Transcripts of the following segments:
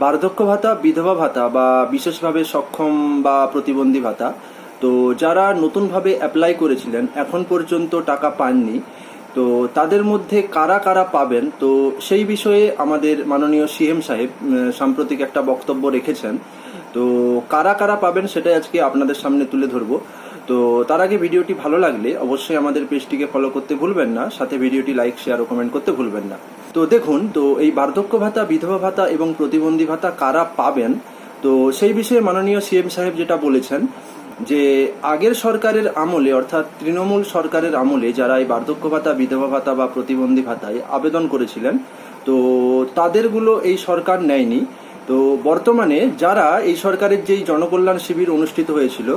বার্ধক্য ভাতা, বিধবা ভাতা বা বিশেষভাবে সক্ষম বা প্রতিবন্ধী ভাতা, তো যারা নতুনভাবে অ্যাপ্লাই করেছিলেন এখন পর্যন্ত টাকা পাননি, তো তাদের মধ্যে কারা কারা পাবেন, তো সেই বিষয়ে আমাদের মাননীয় সিএম সাহেব সাম্প্রতিক একটা বক্তব্য রেখেছেন। তো কারা কারা পাবেন সেটাই আজকে আপনাদের সামনে তুলে ধরবো। তো তার আগে ভিডিওটি ভালো লাগলে অবশ্যই আমাদের পেজটিকে ফলো করতে ভুলবেন না, সাথে ভিডিওটি লাইক, শেয়ার ও কমেন্ট করতে ভুলবেন না। তো দেখুন, তো এই বার্ধক্য ভাতা, বিধবা ভাতা এবং প্রতিবন্ধী ভাতা কারা পাবেন, তো সেই বিষয়ে মাননীয় সিএম সাহেব যেটা বলেছেন যে আগের সরকারের আমলে, অর্থাৎ তৃণমূল সরকারের আমলে যারা এই বার্ধক্য ভাতা, বিধবা ভাতা বা প্রতিবন্ধী ভাতায় আবেদন করেছিলেন, তো তাদেরগুলো এই সরকার নেয়নি। তো বর্তমানে যারা এই সরকারের যেই জনকল্যাণ শিবির অনুষ্ঠিত হয়েছিল,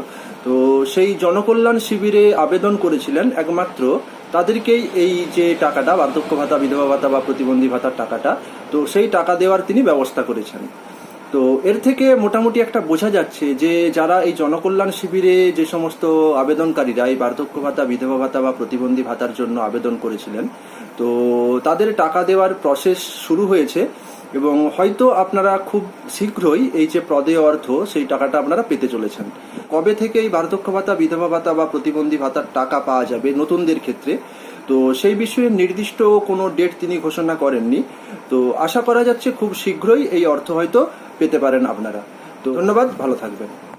তো সেই জনকল্যাণ শিবিরে আবেদন করেছিলেন একমাত্র তাদেরকেই এই যে টাকাটা, বার্ধক্য ভাতা, বিধবা ভাতা বা প্রতিবন্ধী ভাতার টাকাটা, তো সেই টাকা দেওয়ার তিনি ব্যবস্থা করেছেন। তো এর থেকে মোটামুটি একটা বোঝা যাচ্ছে যে যারা এই জনকল্যাণ শিবিরে যে সমস্ত আবেদনকারীরা এই বার্ধক্য ভাতা, বিধবা ভাতা বা প্রতিবন্ধী ভাতার জন্য আবেদন করেছিলেন, তো তাদের টাকা দেওয়ার প্রসেস শুরু হয়েছে এবং হয়তো আপনারা খুব শীঘ্রই এই যে প্রদেয় অর্থ, সেই টাকাটা আপনারা পেতে চলেছেন। কবে থেকে এই বার্ধক্য ভাতা, বিধবা ভাতা বা প্রতিবন্ধী ভাতার টাকা পাওয়া যাবে নতুনদের ক্ষেত্রে, তো সেই বিষয়ে নির্দিষ্ট কোনো ডেট তিনি ঘোষণা করেননি। তো আশা করা যাচ্ছে খুব শীঘ্রই এই অর্থ হয়তো পেতে পারেন আপনারা। তো ধন্যবাদ, ভালো থাকবেন।